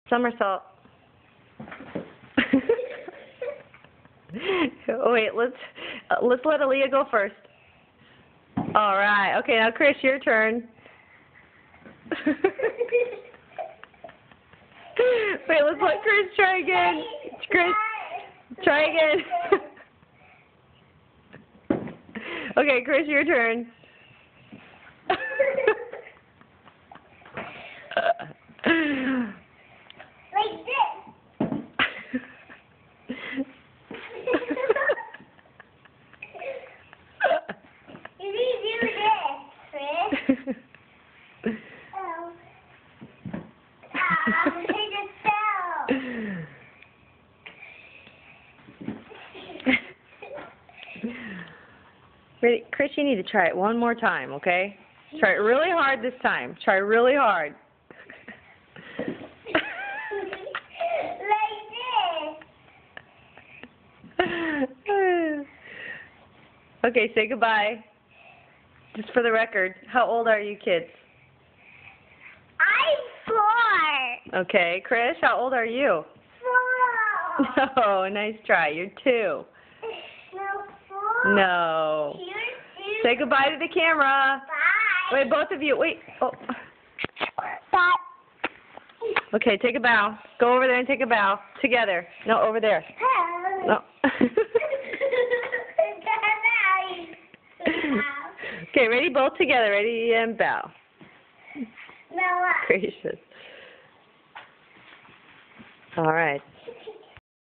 Somersault. Oh, wait, let's let Aaliyah go first. All right. Okay, now Chris, your turn. Wait, let's let Chris try again. Chris, try again. Okay, Chris, your turn. Like this. You need to do this, Chris. Oh. I just fell. Ready? Chris, you need to try it one more time, okay? Try it really hard this time. Try really hard. Like this. Okay, say goodbye. Just for the record, how old are you kids? I'm 4. Okay, Chris, how old are you? 4. No, nice try. You're 2. No, 4. No. You're 2. Say goodbye to the camera. Bye. Wait, both of you. Wait. Oh. Bye. Okay, take a bow. Go over there and take a bow. Together. No, over there. No. Okay, ready? Both together. Ready and bow. No. Gracious. All right.